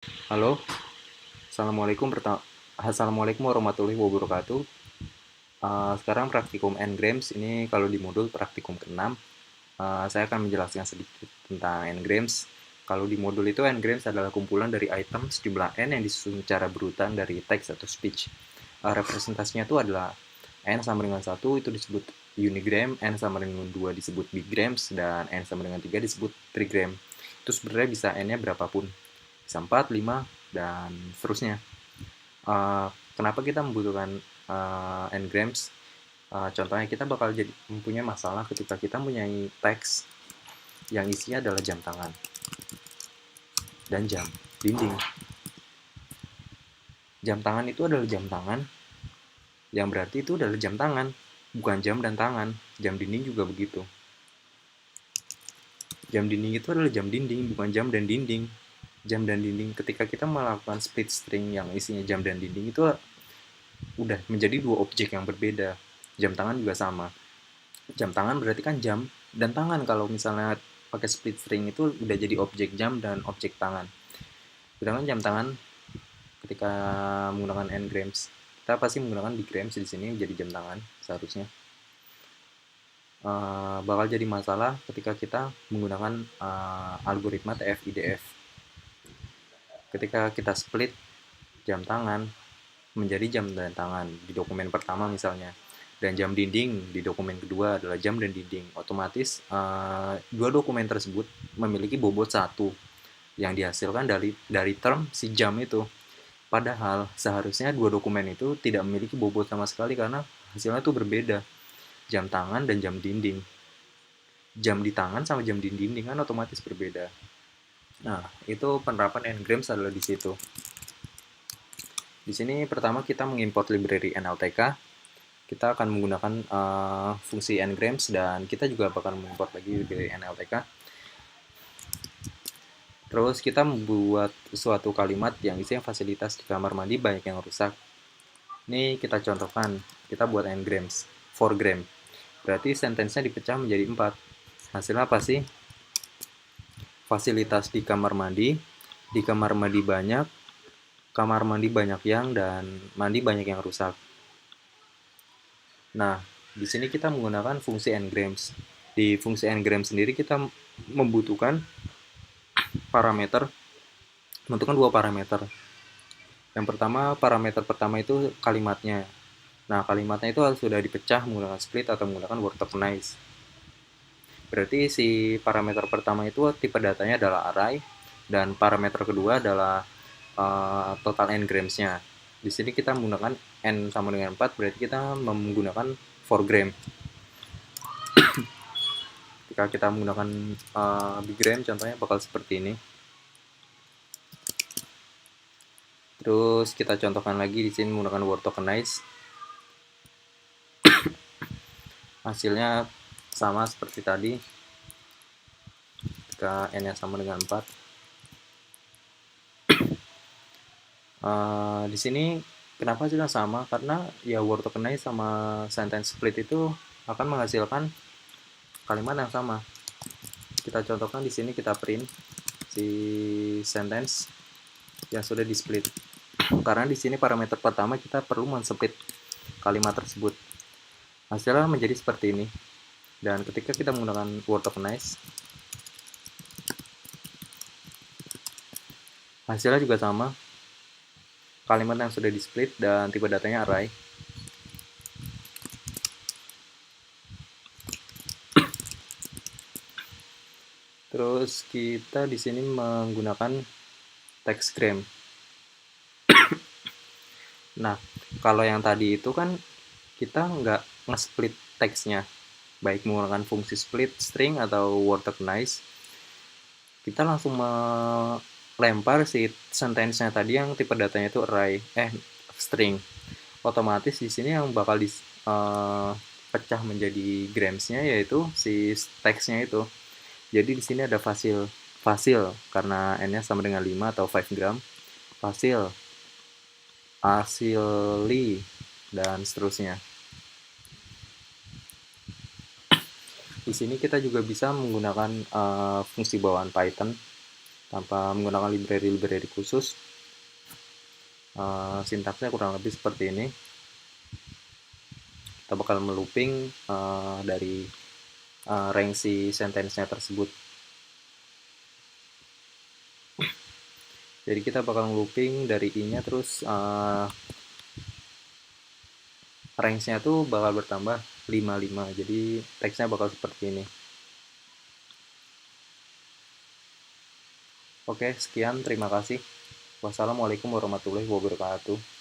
Halo, Assalamualaikum warahmatullahi wabarakatuh. Sekarang praktikum Ngrams ini kalau di modul praktikum ke-6, saya akan menjelaskan sedikit tentang Ngrams. Kalau di modul itu Ngrams adalah kumpulan dari item sejumlah N yang disusun secara berurutan dari teks atau speech. Representasinya itu adalah N sama dengan 1 itu disebut unigram, N sama dengan 2 disebut bigrams, dan N sama dengan 3 disebut trigram. Itu sebenarnya bisa N-nya berapapun, bisa 4, 5, dan seterusnya. Kenapa kita membutuhkan ngrams? Contohnya kita bakal jadi mempunyai masalah ketika kita mempunyai teks yang isinya adalah jam tangan dan jam dinding. Jam tangan itu adalah jam tangan, yang berarti itu adalah jam tangan, bukan jam dan tangan. Jam dinding juga begitu. Jam dinding itu adalah jam dinding, bukan jam dan dinding. Jam dan dinding, ketika kita melakukan split string yang isinya jam dan dinding, itu udah menjadi dua objek yang berbeda. Jam tangan juga sama. Jam tangan berarti kan jam dan tangan. Kalau misalnya pakai split string itu udah jadi objek jam dan objek tangan. Sedangkan jam tangan ketika menggunakan ngrams, kita pasti menggunakan bigrams di sini jadi jam tangan seharusnya. Bakal jadi masalah ketika kita menggunakan algoritma TF-IDF. Ketika kita split jam tangan menjadi jam dan tangan di dokumen pertama misalnya, dan jam dinding di dokumen kedua adalah jam dan dinding, otomatis dua dokumen tersebut memiliki bobot satu yang dihasilkan dari term si jam itu. Padahal seharusnya dua dokumen itu tidak memiliki bobot sama sekali karena hasilnya itu berbeda. Jam tangan dan jam dinding. Jam di tangan sama jam di dinding kan otomatis berbeda. Nah, itu penerapan ngrams adalah di situ. Di sini pertama kita mengimport library NLTK. Kita akan menggunakan fungsi ngrams dan kita juga bakal mengimport lagi library NLTK. Terus kita membuat suatu kalimat yang isinya fasilitas di kamar mandi banyak yang rusak. Ini kita contohkan, kita buat ngrams, 4 gram. Berarti sentence-nya dipecah menjadi 4. Hasilnya apa sih? Fasilitas di kamar mandi banyak, kamar mandi banyak yang, dan mandi banyak yang rusak. Nah, di sini kita menggunakan fungsi ngrams. Di fungsi ngrams sendiri kita membutuhkan dua parameter. Yang pertama, parameter pertama itu kalimatnya. Nah, kalimatnya itu harus sudah dipecah menggunakan split atau menggunakan word tokenize. Berarti si parameter pertama itu tipe datanya adalah array, dan parameter kedua adalah total ngrams-nya. Di sini kita menggunakan n sama dengan 4, berarti kita menggunakan 4 gram. Jika kita menggunakan bigram, contohnya bakal seperti ini. Terus kita contohkan lagi di sini menggunakan word tokenize. Hasilnya sama seperti tadi. Jika n-nya sama dengan 4. Di sini kenapa hasilnya sama? Karena ya word tokenize sama sentence split itu akan menghasilkan kalimat yang sama. Kita contohkan di sini, kita print si sentence yang sudah di split. Karena di sini parameter pertama kita perlu men-split kalimat tersebut. Hasilnya menjadi seperti ini. Dan ketika kita menggunakan word tokenize, hasilnya juga sama. Kalimat yang sudah di split dan tipe datanya array. Terus kita di sini menggunakan text gram. Nah, kalau yang tadi itu kan kita nggak nge-split teksnya, baik menggunakan fungsi split string atau word tokenize. Kita langsung melempar si sentence-nya tadi yang tipe datanya itu array, string. Otomatis di sini yang bakal pecah menjadi grams-nya yaitu si teksnya itu. Jadi di sini ada fasil karena n-nya sama dengan 5 atau 5 gram. Fasil, asili, dan seterusnya. Di sini kita juga bisa menggunakan fungsi bawaan Python. tanpa menggunakan library khusus. Sintaksnya kurang lebih seperti ini. Kita bakal melooping dari range si sentence-nya tersebut. Jadi kita bakal looping dari i-nya, terus range-nya tuh bakal bertambah 55. Jadi teksnya bakal seperti ini. Oke, sekian, terima kasih. Wassalamualaikum warahmatullahi wabarakatuh.